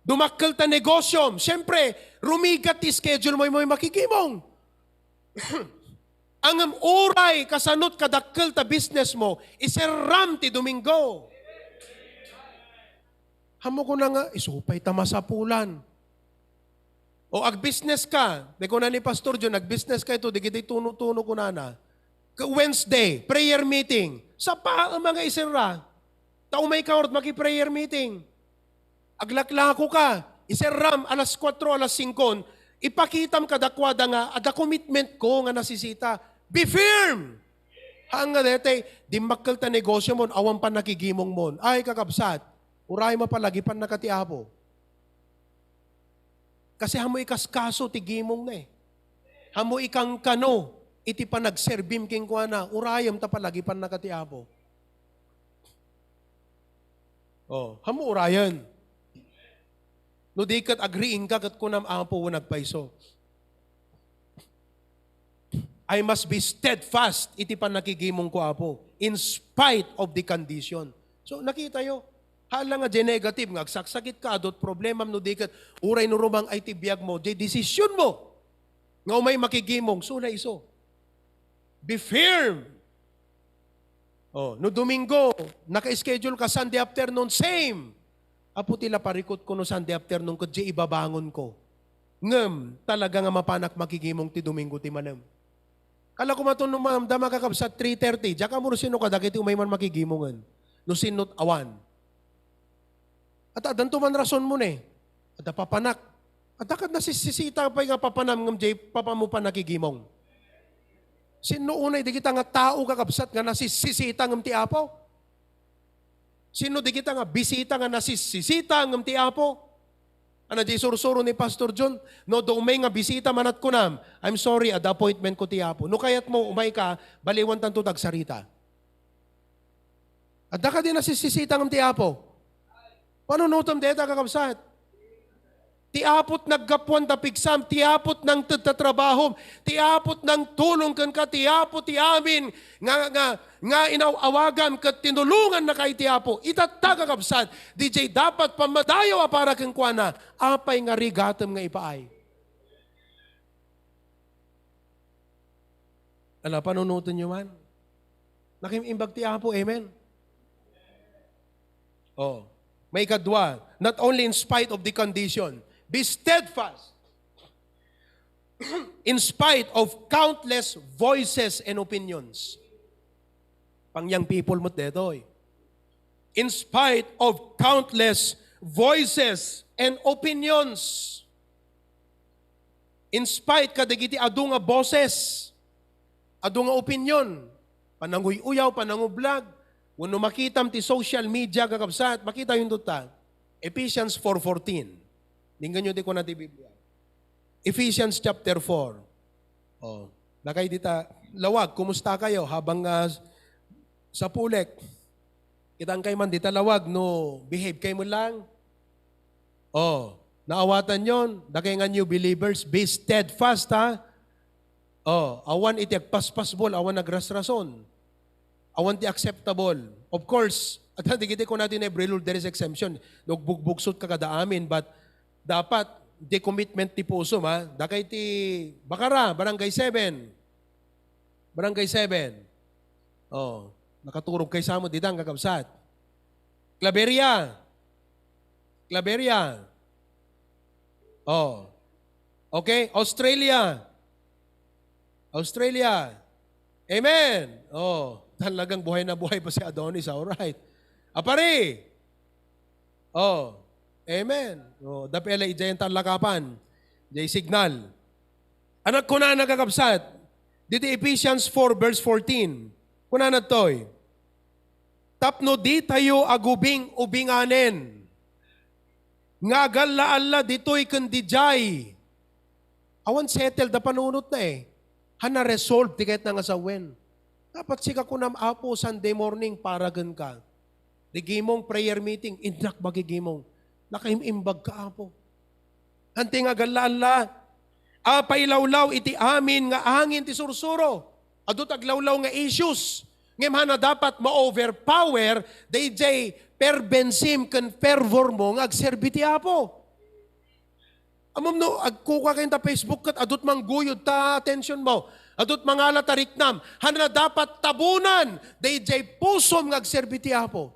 dumakkel ta negosyo, siyempre, rumigat ti schedule mo yung makikimong. Ang uray, kasanot kadakkel ta business mo, iseram ti Domingo. Hamo ko na nga, isupay ta masapulan. O ag-business ka, di ko na ni Pastor John, ag-business ka ito, di kita tuno-tuno ko na. Wednesday, prayer meeting. Sa pa ang mga isera, taumay ka orot maki-prayer meeting. Aglaklako ka, iseram alas 4, alas 5, ipakitam kadakwada nga, ada commitment ko nga nasisita. Be firm! Hanga dete, di makkel ta negosyo mo, awan pa nakigimong mo. Ay kakabsat, uray mo palagi pan nakatiapo. Kasi hamo ikaskaso ti gimong na eh. Hamo ikang kano, iti pa nagserbim king kwa na, urayam ta palagi pan nakatiapo. Oh, hamo urayan. No di kat agreeing ka kat kunam apo nagpaiso. I must be steadfast, iti pa nakigimong ko Apo, in spite of the condition. So nakita yo, hala nga di negative, nga agsaksakit ka, adot problema no di kat, uray no rumang ay tibiyag mo, di desisyon mo, nga umay makigimong, so na iso. Be firm. Oh, no Domingo, naka-schedule ka Sunday afternoon, same. Apo tila parikot ko no Sunday afternoon ko, di ibabangon ko. Ngem, talaga nga mapanak makigimong ti Domingo ti manam. Kala ko matun nung mamdama kakabsat 3:30, diya ka mo sino kadakiti umay man makigimongan. No sinot awan. At adan man rason mo ne. At papanak. At akad nasisisita pa nga papanam ngam jay papamu pa nakigimong. Sino unay di kita nga tao kakabsat nga nasisisita ngam ti Apo? Sino di kita nga bisita nga nasisisita ngam ti Apo? Ano di sursuro ni Pastor John, no do umay nga bisita manat ko nam, I'm sorry, ad appointment ko ti Apo. No kayat mo umay ka, baliwan tanto tagsarita. At daka din nasisisitang ang tiapo. Panunutom deta kakabsat. Tiapot naggapuan ta pigsam, tiapot ng tatrabaho, tiapot ng tulong kan ka, tiapot ti amin, nga inawagan ka, tinulungan na kay tiapo. Itataga kakabsat, DJ dapat pamadayo para kang kuana, apay nga rigatam nga ipaay. Ala, panunutin nyo man? Nakimimbag tiapo, amen? Oh, may kadwa, not only in spite of the condition, be steadfast in spite of countless voices and opinions. Pang young people mo dito eh. In spite of countless voices and opinions. In spite kadagiti adu nga boses, adu nga opinion, pananguy-uyaw, panangublag, kung makitam ti social media kakabsat, makita yung tuta. Ephesians 4:14. Tingnan nyo di ko na di Biblia. Ephesians chapter 4. Oh, nakay dita, lawag, kumusta kayo habang sa pulek? Kitang kay man dita lawag, no, behave kayo mo lang. Oh, naawatan yon, dakay nga new believers, be steadfast ha. Oh, awan iti agpaspasbol, awan nagrasrason. Awan ti acceptable. Of course, at hindi kita ko natin every rule, there is exemption. Nagbugbugsu't kakada amin, but dapat di commitment ti puso, ha? Dakay ti Bakara, Barangay 7. Barangay 7. Oh, nakaturog kay samo didang kakabsat. Claveria. Claveria. Oh. Okay, Australia. Australia. Amen. Oh, talagang buhay na buhay pa si Adonis, alright. Apari. Oh. Amen. O, dapela ijayan talakapan. Jay signal. Anak ko na nagkakabsat. Dito Ephesians 4 verse 14. Kuna na to'y. Tapno di tayo agubing ubinganen. Nga gala-ala dito'y kandijay. Awan settle da panunot na eh. Hana resolve tiket na nga sa wen. Dapat sika ko na apo Sunday morning paragan ka. Di gimong prayer meeting. Indak bagigimong. Nakaimbag ka apo. Ante nga gala-ala. Pailawlaw iti amin nga hangin ti sursuro. Ado taglawlaw nga issues. Ngayon na dapat ma-overpower DJ perbensim kan fervor mo nga agserbi ti apo. Amom no, agkuka kayo ta Facebook kat adot mangguyod ta attention mo. Adot mangala tariknam. Hana dapat tabunan DJ pusom nga agserbi ti apo.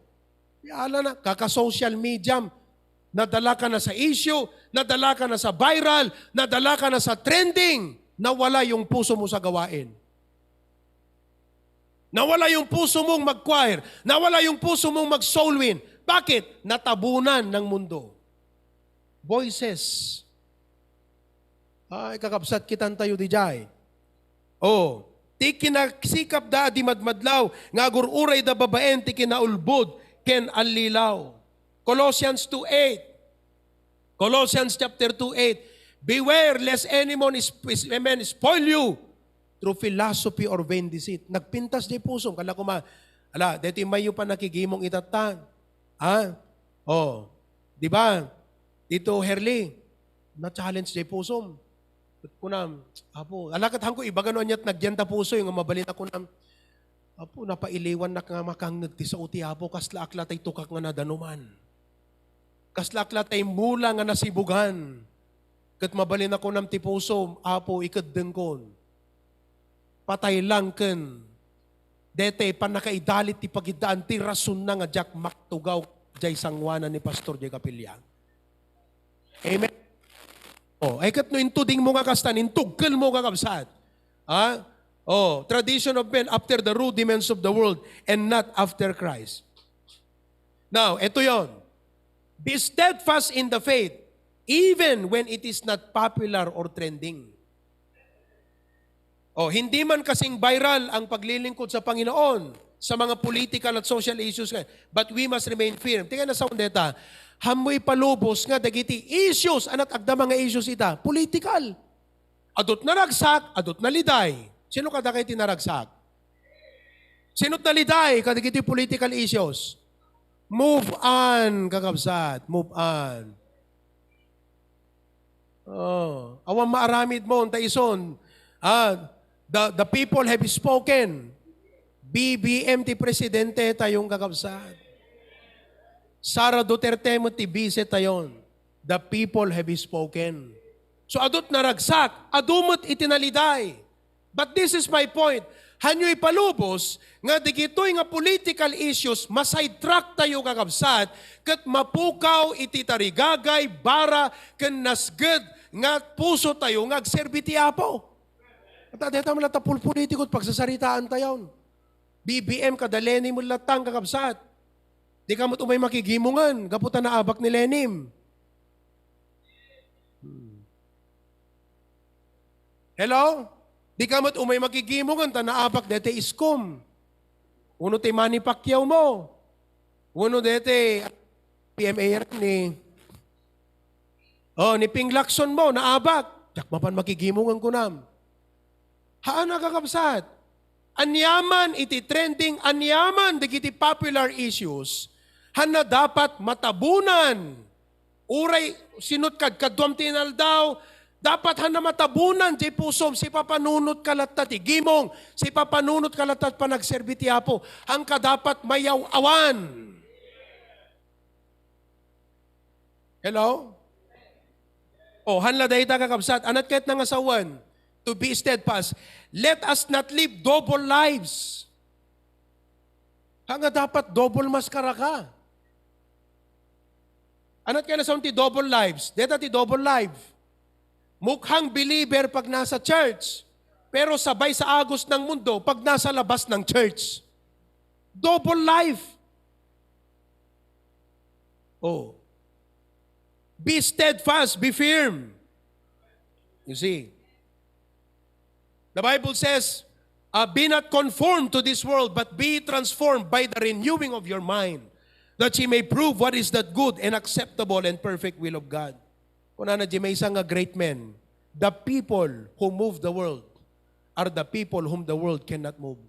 Yala na, kaka-social media. Nadala ka na sa issue, nadala ka na sa viral, nadala ka na sa trending, nawala yung puso mo sa gawain. Nawala yung puso mong mag-choir, nawala yung puso mong mag-soul win. Bakit? Natabunan ng mundo. Voices. Ay, kakabsat kitan tayo di jay. Oh, ti kinasikap da di madmadlaw, nga gururay da babaen ti kinaulbod, ken alilaw. Colossians 2:8. Colossians chapter 2:8. Beware lest anyone spoil you through philosophy or vain deceit. Nagpintas di puso. Kala ko ala, dito mayo pa nakigimong itatan. Ha? Oh, di ba? Dito Herli, na-challenge di puso. Kunam, apo, alakat hangko iba gano'n niya't nagyanta puso yung mabalita ko nam. Apo, napailiwan na nga makang nagti sa uti apo, kasla akla tay tukak nga nadanuman. Kaslakla tay mula nga nasibugan. Kat mabalin ako ng tipuso, apo ikadeng kon. Patay lang ken. Dete panakaidalit ti pagidaan ti rason na nga jak maktugaw jay sangwanan ni Pastor Jay Capilla. Amen. Oh, ay kat no intuding mo nga kastan, intugkel mo nga kabsat. Ha? Oh, tradition of men after the rudiments of the world and not after Christ. Now, ito yon. Be steadfast in the faith, even when it is not popular or trending. Oh, hindi man kasing viral ang paglilingkod sa Panginoon sa mga political at social issues, but we must remain firm. Tingnan na sa undeta, hamoy palubos nga dagiti issues, anak agda mga issues ita, political. Adot na ragsak, adot na liday. Sino kada kayo tinaragsak? Sinot naliday, kadigiti political issues. Move on, kakabsat. Move on. Oh, awan maaramid mo, taison. The people have spoken. BBM ti presidente tayong kakabsat. Sara Duterte mo ti bise tayon. The people have spoken. So adot naragsak, adumot itinaliday. But this is my point. Hanyo'y palubos, nga digito'y nga political issues, maside-track tayo kakabsat, kat mapukaw iti tarigagay, bara, ken nasged, nga puso tayo, nga agserbiti apo. At adeta mo latapul politikot, pagsasaritaan tayo. BBM kada Lenin mo latang kakabsat. Di ka mo't umay makigimungan, gaputan na abak ni Lenin. Hello? Di ka mo't umay makigimungan, tanaapak dete iskom. Uno te Manny Pacquiao mo. Uno dete PMA ni ni Ping Lacson mo, naabak. Yak mapan makigimungan ko nam. Haan nakakabsat. Anyaman iti trending, anyaman digiti popular issues, hana dapat matabunan. Uray, sinut kadkadwam tinaldaw, dapat hana matabunan di pusom, si papanunot kalatat igimong, si papanunot kalatat panagserbiti apo, ang kadapat mayaw-awan. Hello? Oh, hanla dayta kakabsat, anat kahit nang asawan, to be steadfast. Let us not live double lives. Hanga dapat double maskara ka. Anat kaya na sa ti double lives? Deta ti double life. Mukhang believer pag nasa church, pero sabay sa agos ng mundo pag nasa labas ng church. Double life. Oh. Be steadfast, be firm. You see? The Bible says, be not conformed to this world, but be transformed by the renewing of your mind, that ye may prove what is that good and acceptable and perfect will of God. Kung na may isang great men, the people who move the world are the people whom the world cannot move.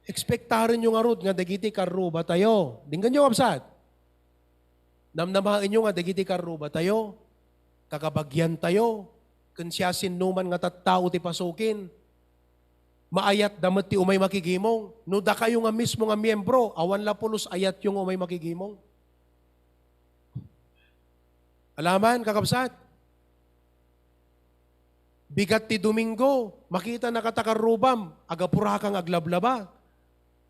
Ekspektaran nyo nga rod, nga dagiti karuba tayo. Dinggan nyo kapsat. Namnamahin nyo nga dagiti karuba tayo. Kakabagyan tayo. Kensyasin numan nga tattao ti pasukin. Maayat damat ti umay makigimong. No da kayo nga mismo nga miyembro, awan la pulos ayat yung umay makigimong. Alaman, kakabsat. Bigat ti Domingo, makita na katakarubam, agapura kang aglablaba.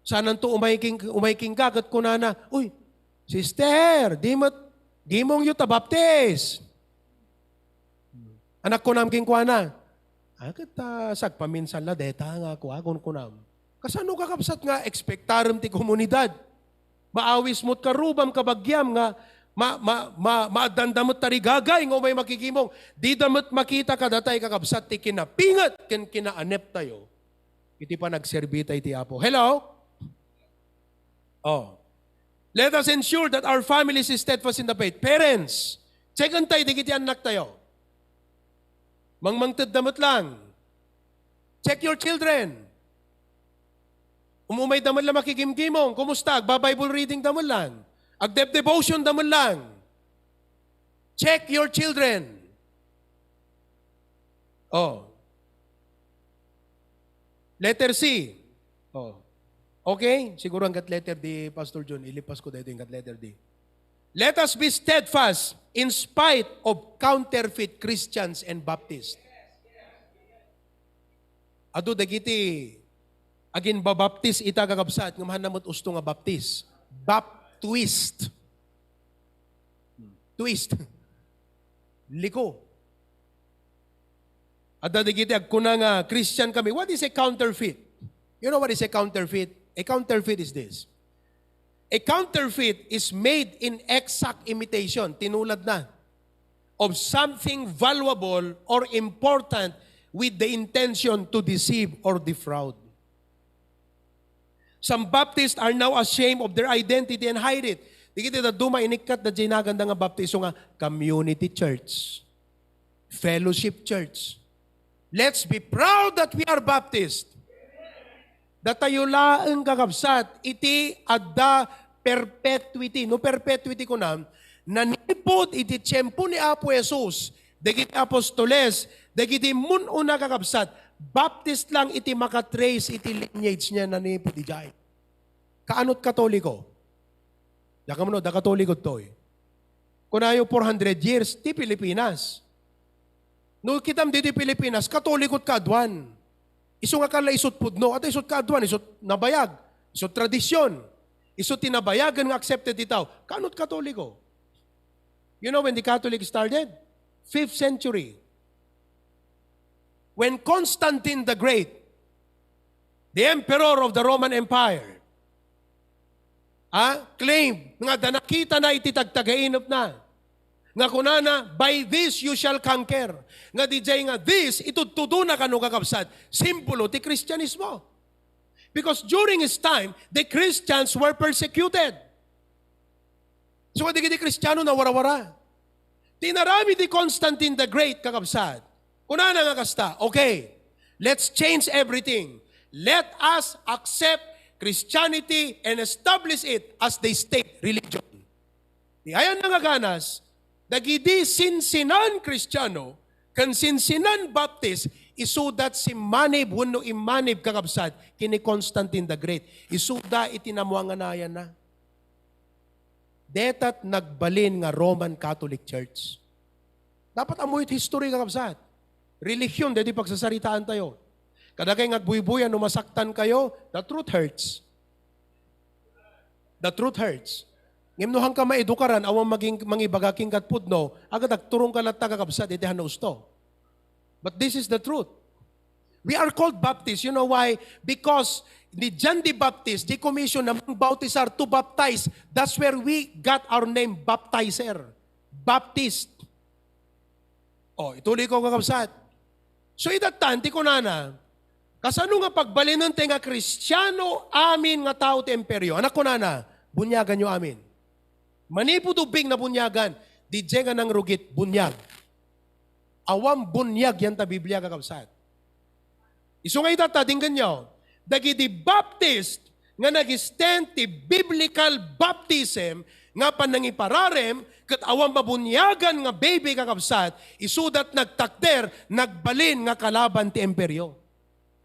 Sanan to umayking kagat ko na, uy, sister, di mong yuta baptis. Anak ko namking kwa na, kita sagpaminsan la, deta nga ko, agon ko nam. Kasano kakabsat nga, ekspektaram ti komunidad. Maawis mo't karubam kabagyam nga, maadandamot tarigagay nga may makikimong. Di damot makita kadatay kakabsat ti kinapingat ken kinaanep tayo. Iti pa nagserbita iti apo. Hello? Oh. Let us ensure that our family is steadfast in the faith. Parents, second tayo, di kiti anak tayo. Mangmangtad damot lang. Check your children. Umumay damot lang makikimkimong. Kumusta? Agba-Bible reading damot lang. Agdep-devotion damon lang. Check your children. Oh. Letter C. Oh. Okay? Siguro hanggat letter D, Pastor John, ilipas ko dito hanggat letter D. Let us be steadfast in spite of counterfeit Christians and Baptists. Ado dagiti agin babaptis ita kakabsat ngam hanamot usto nga baptis. Twist. Liko. At dadigiti agkuna nga Christian kami. What is a counterfeit? You know what is a counterfeit? A counterfeit is this. A counterfeit is made in exact imitation, tinulad na, of something valuable or important with the intention to deceive or defraud. Some Baptists are now ashamed of their identity and hide it. Di kita duma inikat na ginaganda nga baptiso nga community church, fellowship church. Let's be proud that we are Baptist. Datayo laeng kakabsat, iti adda perpetuity. No perpetuity ko na, nanipot iti tiyempo ni Apo Jesus, dagiti apostoles, dagiti mununa kakabsat, baptist lang iti makatrace iti lineage niya nanipot iti jay. Kaanot katoliko? Daka mo no, da katoliko to eh. Kunayo 400 years, ti Pilipinas. No kitam dito Pilipinas, katolikot kaadwan. Iso nga kala isot pudno, at isot kaadwan, isot nabayag, isot tradisyon, isot tinabayagan nga accepted itaw. Kanot katoliko? You know when the Catholic started? 5th century. When Constantine the Great, the emperor of the Roman Empire, claimed nga nakita na ititagtagainop na. Nga kunana, by this you shall conquer. Nga dijay nga, this, itutudo na kanu kakabsat, simbolo ti Kristyanismo. Because during his time, the Christians were persecuted. So, di Kristiyano na wara-wara. Tinarami ti Constantine the Great kakabsat. Kunana nga kasta, okay, let's change everything. Let us accept Christianity and establish it as the state religion. Di ayan nga ganas, dagidi sinsinan Kristiyano, kan sinsinan Baptist, isudat si manib, wano imanib kakabsat, kini Constantine the Great. Isuda itinamuanganayan na. Detat nagbalin nga Roman Catholic Church. Dapat amoy history kakabsat. Religion, dito pagsasaritaan tayo. Kada kayo nagbuy-buyan, numasaktan kayo, the truth hurts. The truth hurts. Ngimnohang ka maedukaran, awang maging mangibagaking katpudno, agad agturong ka lang tagakabsat, itihan na usto. But this is the truth. We are called Baptists. You know why? Because ni John the Baptist, the commission namang bautisar to baptize. That's where we got our name, baptizer. Baptist. Oh, ituloy ko kakabsat. So idatan, ti kunana, kasano nga pagbalinan te nga Kristiyano amin nga tao ti imperyo. Anak kunana, bunyagan nyo amin. Manipudubing na bunyagan, di nga nang rugit, bunyag. Awam bunyag yan ta Biblia kakabsat. Iso nga itatatinggan nyo, dagiti Baptist nga nag-stand ti biblical baptism nga panangipararem kat awam mabunyagan nga baby kakabsat, isudat nagtakder, nagbalin nga kalaban ti imperyo.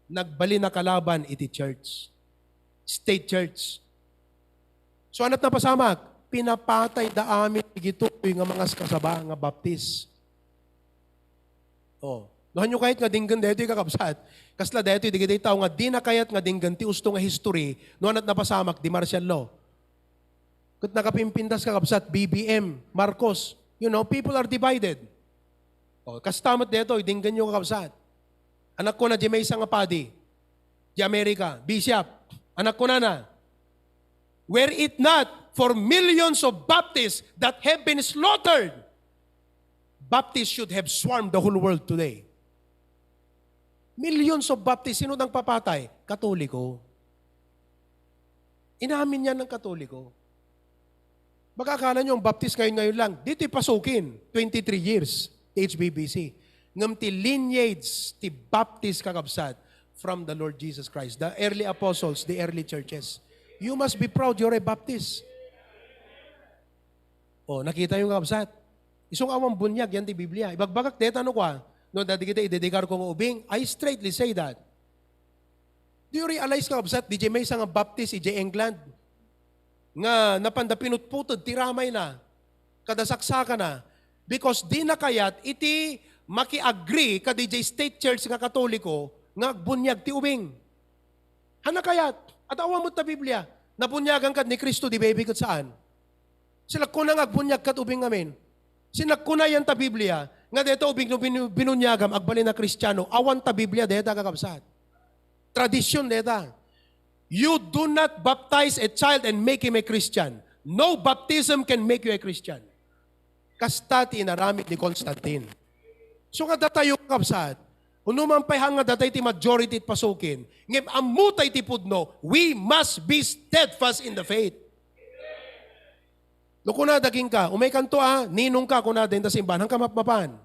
Nagbalin na kalaban iti church. State church. So anat na pasamak? Pinapatay da amin gitoy nga mga kasaba nga baptist. Oh, nohan nyo kahit nga dinggan dito kakabsat. Kasla dito digiti tao nga di na kayat nga dinggan ti usto nga history nohan at napasamak di martial law. Kat nakapimpindas kakabsat BBM, Marcos. You know, people are divided. Oh, kastamat dito dinggan nyo kakabsat. Anak ko na di may isang apadi. Di Amerika, Bishop. Anak ko na. Were it not for millions of Baptists that have been slaughtered, Baptists should have swarmed the whole world today. Millions of Baptists, sino nang papatay? Katoliko. Inamin yan ng Katoliko. Baka akala nyo ang Baptist ngayon lang, dito'y pasukin, 23 years, HBBC. Ngam ti lineage, ti Baptist kakabsat from the Lord Jesus Christ. The early apostles, the early churches. You must be proud you're a Baptist. Oh, nakita yung kakabsat. Isong awang bunyag, yan ti Biblia. Ibagbagak deta ano kwa, no, dati kita idedikar ko ng ubing, I straightly say that. Do you realize kakabsat, DJ May nga Baptist, DJ England, nga napandapinutputod, tiramay na, kadasaksakan na, because di na kayat, iti maki-agree ka DJ State Church nga Katoliko, nga bunyag ti ubing. Hana kayat, at awan mo ta Biblia, nabunyagan ka ni Kristo, di baby kat saan? Sila kuna nga agbunyag kat ubing amin. Sila kuna yan ta Biblia, nga dito ubing no binunyagam, agbalin na Kristiyano, awan ta Biblia, deta kakabsat. Tradisyon deta. You do not baptize a child and make him a Christian. No baptism can make you a Christian. Kasta ti inaramit ni Constantine. So nga datayo kakabsat, unuman pa'y hanga datay ti majority at pasukin, ngem amutay ti pudno, we must be steadfast in the faith. No kuna daging ka, umay kanto ninong ka kuna din ta simbahan, hangka mapapan.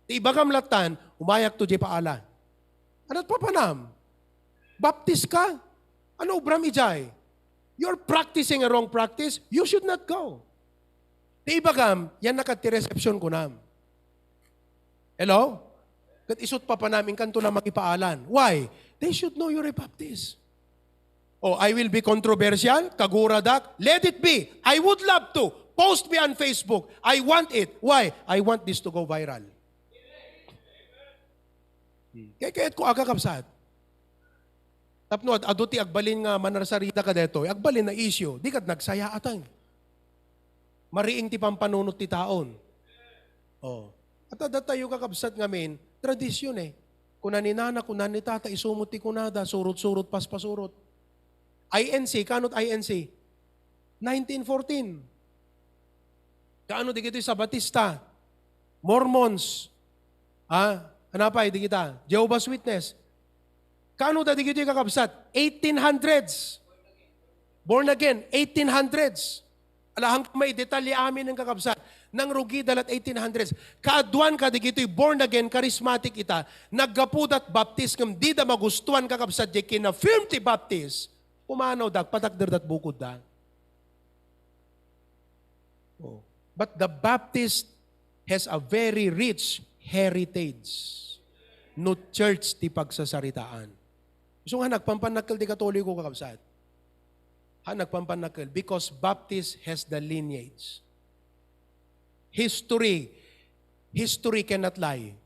Ti iba kam latan, umayak to di paala. Anat papanam? Baptist ka? Ano Bram Ijay? You're practicing a wrong practice, you should not go. Di ibagam, yan nakati-reception ko nam. Hello? Kat isot pa namin kanto na magipaalan. Why? They should know you're a Baptist. Oh, I will be controversial, kaguradak. Let it be. I would love to. Post me on Facebook. I want it. Why? I want this to go viral. Kaya kaya't ko aga kapsat. Tapno, aduti agbalin nga manarsarita ka deto, agbalin na issue. Di kat nagsaya atang. Mariing ti pampanunot ti taon. Oh. At adatayo kakabsat ngamin, tradisyon eh. Kunan ni nana, kunan ni tata, isumot ti kunada, surut-surut, paspasurut. INC, kanot INC? 1914. Kaano di kita sa Batista? Mormons. Anapay di kita? Jehovah's Witness. Kaano da di kita kakabsat? 1800s. Born again, 1800s. Alahang may detalye amin ng kakabsat. Nang rugi dalat 1800s. Kaaduan ka di kito'y born again, charismatic ita. Naggapudat baptist kung di da magustuhan kakabsat di kina-firm ti baptist. Pumanaw dag, patakder dat bukod da. Oh. But the Baptist has a very rich heritage. No church ti pagsasaritaan. So nga nagpampanakil ti Katoliko kakabsat. Nagpampanakil because Baptist has the lineage. History cannot lie.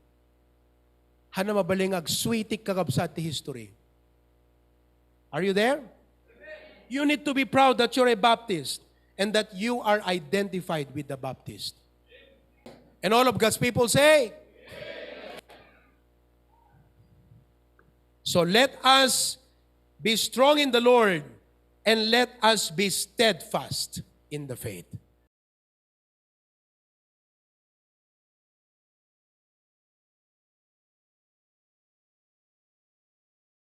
Hana mabalingag, sweetik kakabsat ti history. Are you there? You need to be proud that you're a Baptist and that you are identified with the Baptist. And all of God's people say, so let us be strong in the Lord and let us be steadfast in the faith.